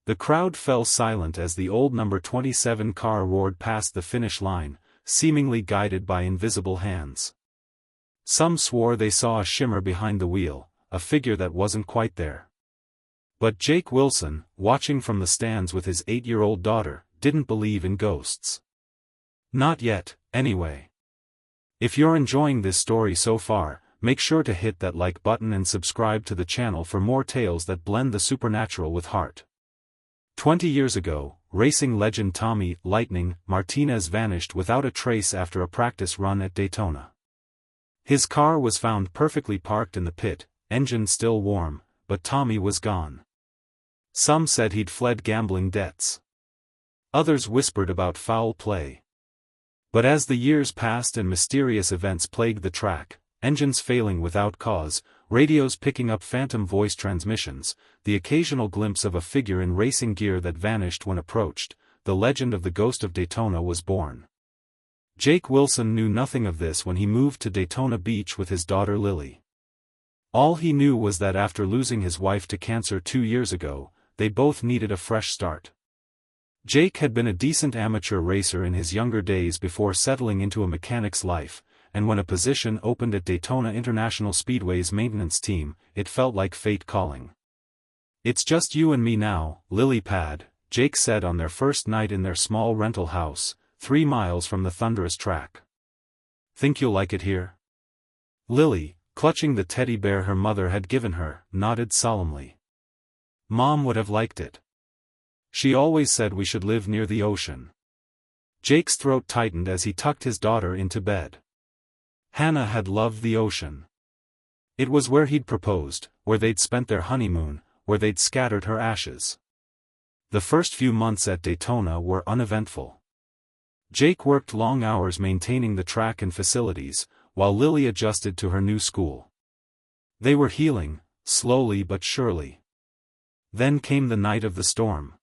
The crowd fell silent as the old number 27 car roared past the finish line, seemingly guided by invisible hands. Some swore they saw a shimmer behind the wheel, a figure that wasn't quite there. But Jake Wilson, watching from the stands with his 8-year-old daughter, didn't believe in ghosts. Not yet, anyway. If you're enjoying this story so far, make sure to hit that like button and subscribe to the channel for more tales that blend the supernatural with heart. 20 years ago, racing legend Tommy "Lightning" Martinez vanished without a trace after a practice run at Daytona. His car was found perfectly parked in the pit, engine still warm, but Tommy was gone. Some said he'd fled gambling debts. Others whispered about foul play. But as the years passed and mysterious events plagued the track, engines failing without cause, radios picking up phantom voice transmissions, the occasional glimpse of a figure in racing gear that vanished when approached, the legend of the Ghost of Daytona was born. Jake Wilson knew nothing of this when he moved to Daytona Beach with his daughter Lily. All he knew was that after losing his wife to cancer 2 years ago, they both needed a fresh start. Jake had been a decent amateur racer in his younger days before settling into a mechanic's life, and when a position opened at Daytona International Speedway's maintenance team, it felt like fate calling. "It's just you and me now, lily pad," Jake said on their first night in their small rental house, 3 miles from the thunderous track. "Think you'll like it here?" Lily, clutching the teddy bear her mother had given her, nodded solemnly. "Mom would have liked it. She always said we should live near the ocean." Jake's throat tightened as he tucked his daughter into bed. Hannah had loved the ocean. It was where he'd proposed, where they'd spent their honeymoon, where they'd scattered her ashes. The first few months at Daytona were uneventful. Jake worked long hours maintaining the track and facilities, while Lily adjusted to her new school. They were healing, slowly but surely. Then came the night of the storm.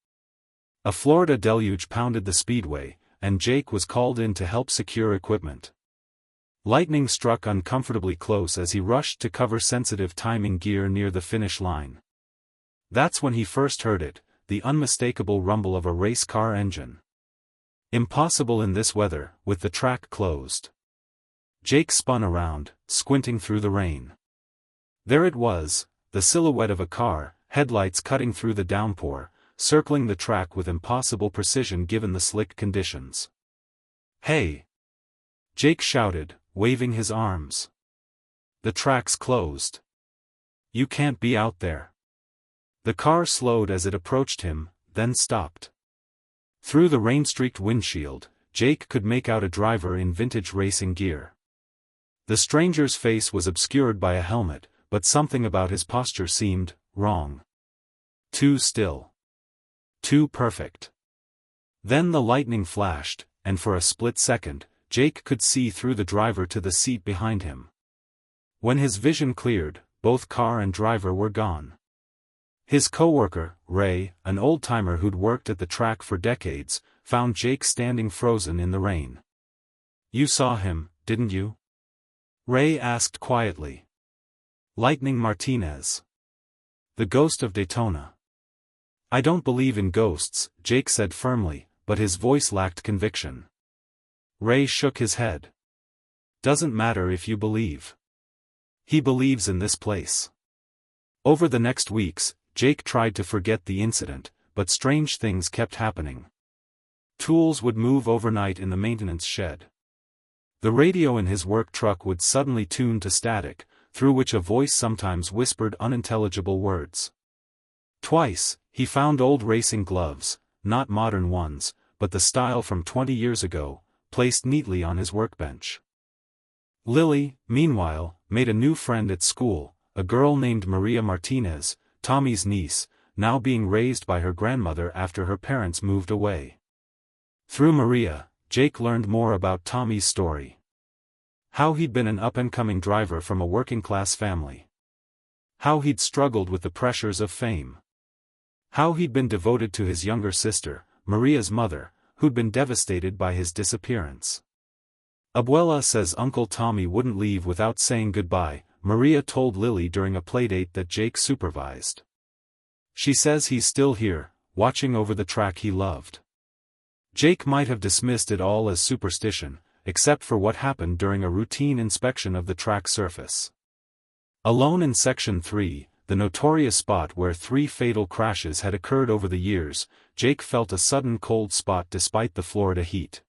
A Florida deluge pounded the speedway, and Jake was called in to help secure equipment. Lightning struck uncomfortably close as he rushed to cover sensitive timing gear near the finish line. That's when he first heard it, the unmistakable rumble of a race car engine. Impossible in this weather, with the track closed. Jake spun around, squinting through the rain. There it was, the silhouette of a car, headlights cutting through the downpour, circling the track with impossible precision given the slick conditions. "Hey!" Jake shouted, waving his arms. "The track's closed. You can't be out there." The car slowed as it approached him, then stopped. Through the rain-streaked windshield, Jake could make out a driver in vintage racing gear. The stranger's face was obscured by a helmet, but something about his posture seemed wrong. Too still. Too perfect. Then the lightning flashed, and for a split second, Jake could see through the driver to the seat behind him. When his vision cleared, both car and driver were gone. His coworker, Ray, an old-timer who'd worked at the track for decades, found Jake standing frozen in the rain. "You saw him, didn't you?" Ray asked quietly. "Lightning Martinez. The Ghost of Daytona." "I don't believe in ghosts," Jake said firmly, but his voice lacked conviction. Ray shook his head. "Doesn't matter if you believe. He believes in this place." Over the next weeks, Jake tried to forget the incident, but strange things kept happening. Tools would move overnight in the maintenance shed. The radio in his work truck would suddenly tune to static, through which a voice sometimes whispered unintelligible words. Twice, he found old racing gloves, not modern ones, but the style from 20 years ago, placed neatly on his workbench. Lily, meanwhile, made a new friend at school, a girl named Maria Martinez, Tommy's niece, now being raised by her grandmother after her parents moved away. Through Maria, Jake learned more about Tommy's story. How he'd been an up-and-coming driver from a working-class family. How he'd struggled with the pressures of fame. How he'd been devoted to his younger sister, Maria's mother, who'd been devastated by his disappearance. "Abuela says Uncle Tommy wouldn't leave without saying goodbye," Maria told Lily during a playdate that Jake supervised. "She says he's still here, watching over the track he loved. Jake might have dismissed it all as superstition, except for what happened during a routine inspection of the track surface. Alone in Section 3, the notorious spot where 3 fatal crashes had occurred over the years, Jake felt a sudden cold spot despite the Florida heat.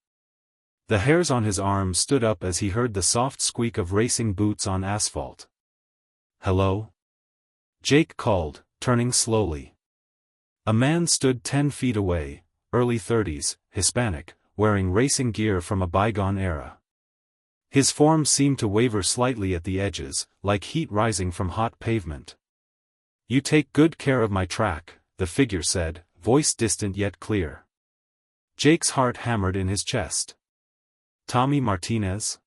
The hairs on his arms stood up as he heard the soft squeak of racing boots on asphalt. "Hello?" Jake called, turning slowly. A man stood 10 feet away, early 30s, Hispanic, wearing racing gear from a bygone era. His form seemed to waver slightly at the edges, like heat rising from hot pavement. "You take good care of my track," the figure said, voice distant yet clear. Jake's heart hammered in his chest. "Tommy Martinez?"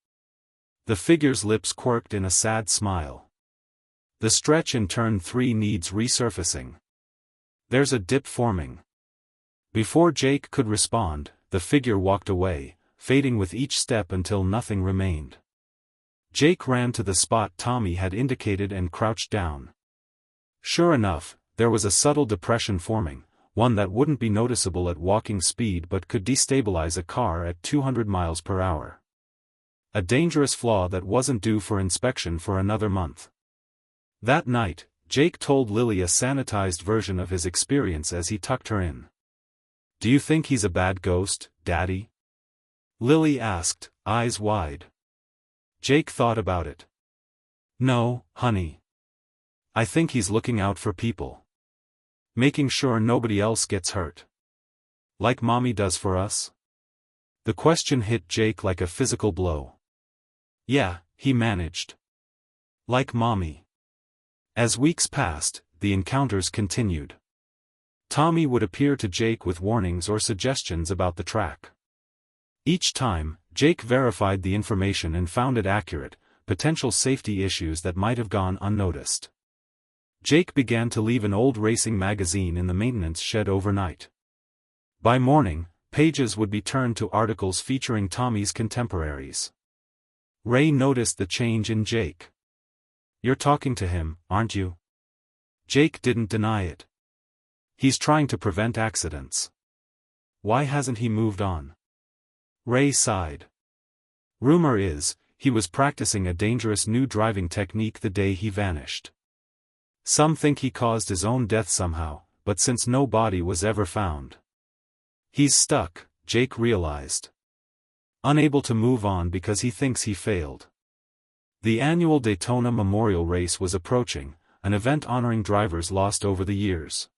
The figure's lips quirked in a sad smile. "The stretch in turn 3 needs resurfacing. There's a dip forming." Before Jake could respond, the figure walked away, fading with each step until nothing remained. Jake ran to the spot Tommy had indicated and crouched down. Sure enough, there was a subtle depression forming, one that wouldn't be noticeable at walking speed but could destabilize a car at 200 miles per hour. A dangerous flaw that wasn't due for inspection for another month. That night, Jake told Lily a sanitized version of his experience as he tucked her in. "Do you think he's a bad ghost, Daddy?" Lily asked, eyes wide. Jake thought about it. "No, honey. I think he's looking out for people. Making sure nobody else gets hurt. Like Mommy does for us?" The question hit Jake like a physical blow. "Yeah," he managed. "Like Mommy." As weeks passed, the encounters continued. Tommy would appear to Jake with warnings or suggestions about the track. Each time, Jake verified the information and found it accurate, potential safety issues that might have gone unnoticed. Jake began to leave an old racing magazine in the maintenance shed overnight. By morning, pages would be turned to articles featuring Tommy's contemporaries. Ray noticed the change in Jake. "You're talking to him, aren't you?" Jake didn't deny it. "He's trying to prevent accidents. Why hasn't he moved on?" Ray sighed. "Rumor is, he was practicing a dangerous new driving technique the day he vanished. Some think he caused his own death somehow, but since no body was ever found. He's stuck," Jake realized. Unable to move on because he thinks he failed. The annual Daytona Memorial Race was approaching, an event honoring drivers lost over the years.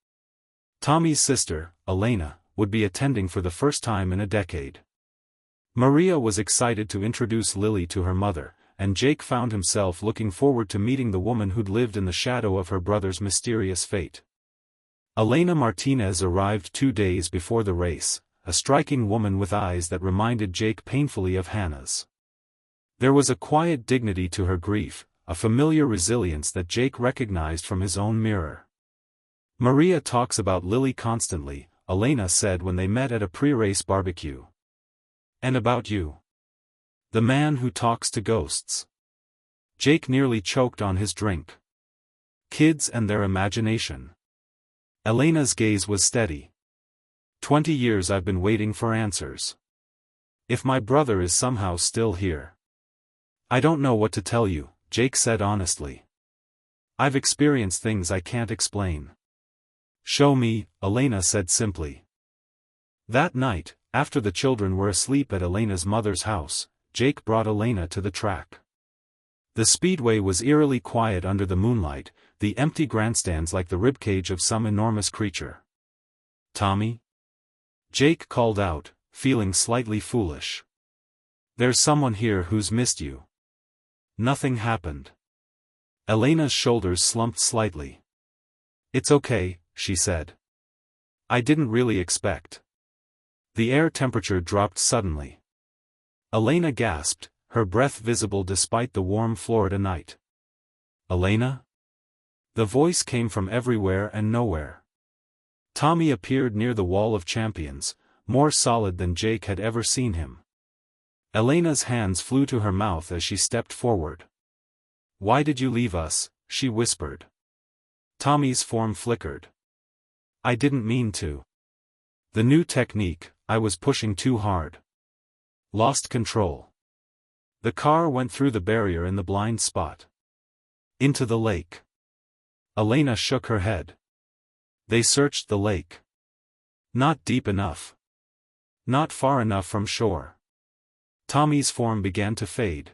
Tommy's sister, Elena, would be attending for the first time in a decade. Maria was excited to introduce Lily to her mother, and Jake found himself looking forward to meeting the woman who'd lived in the shadow of her brother's mysterious fate. Elena Martinez arrived 2 days before the race, a striking woman with eyes that reminded Jake painfully of Hannah's. There was a quiet dignity to her grief, a familiar resilience that Jake recognized from his own mirror. "Maria talks about Lily constantly," Elena said when they met at a pre-race barbecue. "And about you. The man who talks to ghosts." Jake nearly choked on his drink. "Kids and their imagination." Elena's gaze was steady. 20 years I've been waiting for answers. If my brother is somehow still here. I don't know what to tell you," Jake said honestly. "I've experienced things I can't explain." "Show me," Elena said simply. That night, after the children were asleep at Elena's mother's house, Jake brought Elena to the track. The speedway was eerily quiet under the moonlight, the empty grandstands like the ribcage of some enormous creature. "Tommy?" Jake called out, feeling slightly foolish. "There's someone here who's missed you." Nothing happened. Elena's shoulders slumped slightly. "It's okay," she said. "I didn't really expect." The air temperature dropped suddenly. Elena gasped, her breath visible despite the warm Florida night. "Elena?" The voice came from everywhere and nowhere. Tommy appeared near the wall of champions, more solid than Jake had ever seen him. Elena's hands flew to her mouth as she stepped forward. "Why did you leave us?" she whispered. Tommy's form flickered. "I didn't mean to." The new technique, I was pushing too hard. Lost control. The car went through the barrier in the blind spot. Into the lake. Elena shook her head. They searched the lake. Not deep enough. Not far enough from shore. Tommy's form began to fade.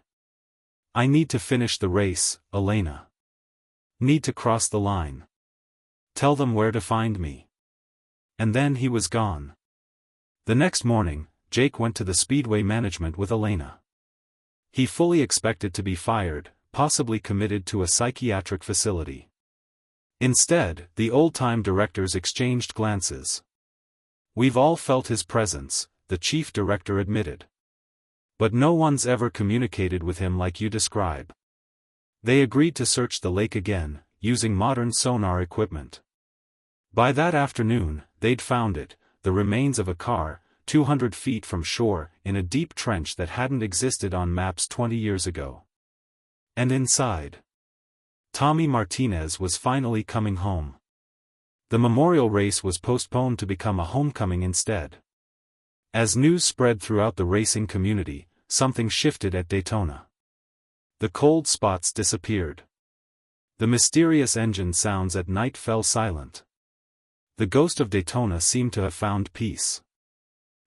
I need to finish the race, Elena. Need to cross the line. Tell them where to find me. And then he was gone. The next morning, Jake went to the speedway management with Elena. He fully expected to be fired, possibly committed to a psychiatric facility. Instead, the old-time directors exchanged glances. We've all felt his presence, the chief director admitted. But no one's ever communicated with him like you describe. They agreed to search the lake again, using modern sonar equipment. By that afternoon, they'd found it, the remains of a car, 200 feet from shore, in a deep trench that hadn't existed on maps 20 years ago. And inside, Tommy Martinez was finally coming home. The memorial race was postponed to become a homecoming instead. As news spread throughout the racing community, something shifted at Daytona. The cold spots disappeared. The mysterious engine sounds at night fell silent. The Ghost of Daytona seemed to have found peace.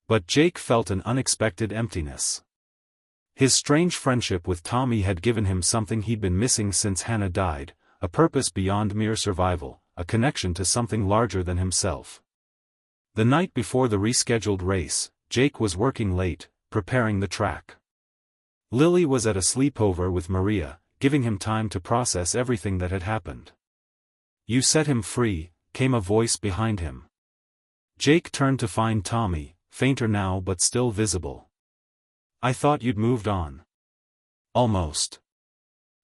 But Jake felt an unexpected emptiness. His strange friendship with Tommy had given him something he'd been missing since Hannah died, a purpose beyond mere survival, a connection to something larger than himself. The night before the rescheduled race, Jake was working late, preparing the track. Lily was at a sleepover with Maria, giving him time to process everything that had happened. "You set him free," came a voice behind him. Jake turned to find Tommy, fainter now but still visible. "I thought you'd moved on." "Almost."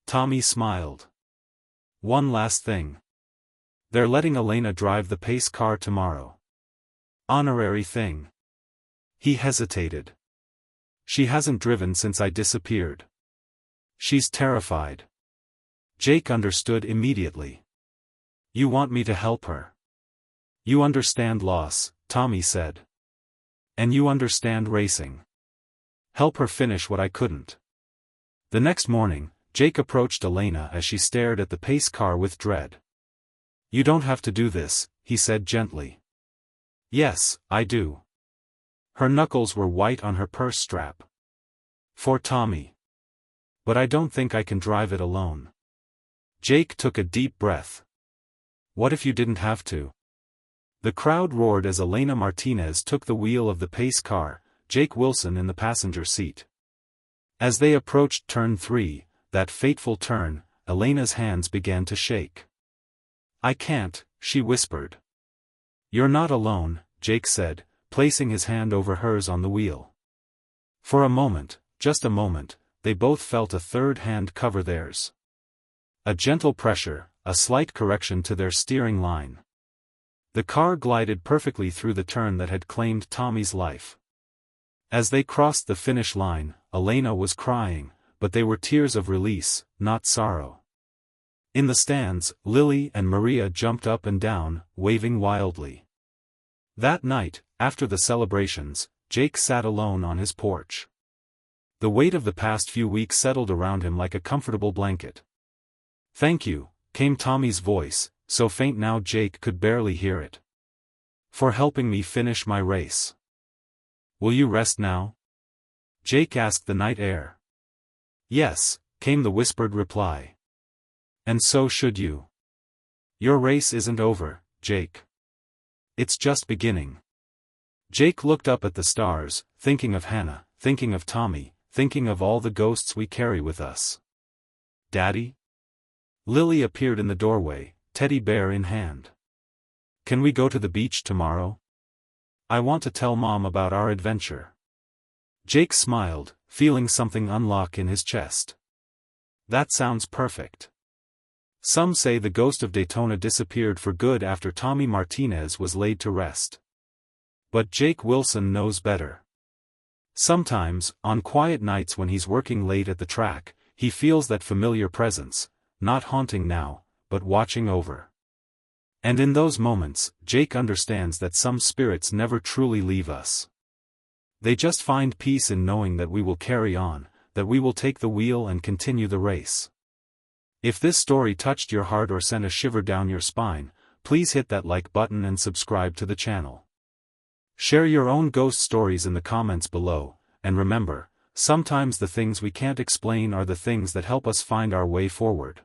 Tommy smiled. "One last thing. They're letting Elena drive the pace car tomorrow. Honorary thing." He hesitated. "She hasn't driven since I disappeared. She's terrified." Jake understood immediately. "You want me to help her. You understand loss," Tommy said. "And you understand racing. Help her finish what I couldn't." The next morning, Jake approached Elena as she stared at the pace car with dread. "You don't have to do this," he said gently. "Yes, I do." Her knuckles were white on her purse strap. "For Tommy. But I don't think I can drive it alone." Jake took a deep breath. "What if you didn't have to?" The crowd roared as Elena Martinez took the wheel of the pace car, Jake Wilson in the passenger seat. As they approached turn 3, that fateful turn, Elena's hands began to shake. "I can't," she whispered. "You're not alone," Jake said, placing his hand over hers on the wheel. For a moment, just a moment, they both felt a third hand cover theirs. A gentle pressure, a slight correction to their steering line. The car glided perfectly through the turn that had claimed Tommy's life. As they crossed the finish line, Elena was crying, but they were tears of release, not sorrow. In the stands, Lily and Maria jumped up and down, waving wildly. That night, after the celebrations, Jake sat alone on his porch. The weight of the past few weeks settled around him like a comfortable blanket. "Thank you," came Tommy's voice, so faint now Jake could barely hear it. "For helping me finish my race. Will you rest now?" Jake asked the night air. "Yes," came the whispered reply. "And so should you. Your race isn't over, Jake. It's just beginning." Jake looked up at the stars, thinking of Hannah, thinking of Tommy, thinking of all the ghosts we carry with us. "Daddy?" Lily appeared in the doorway, teddy bear in hand. "Can we go to the beach tomorrow? I want to tell Mom about our adventure." Jake smiled, feeling something unlock in his chest. "That sounds perfect." Some say the Ghost of Daytona disappeared for good after Tommy Martinez was laid to rest. But Jake Wilson knows better. Sometimes, on quiet nights when he's working late at the track, he feels that familiar presence, not haunting now, but watching over. And in those moments, Jake understands that some spirits never truly leave us. They just find peace in knowing that we will carry on, that we will take the wheel and continue the race. If this story touched your heart or sent a shiver down your spine, please hit that like button and subscribe to the channel. Share your own ghost stories in the comments below, and remember, sometimes the things we can't explain are the things that help us find our way forward.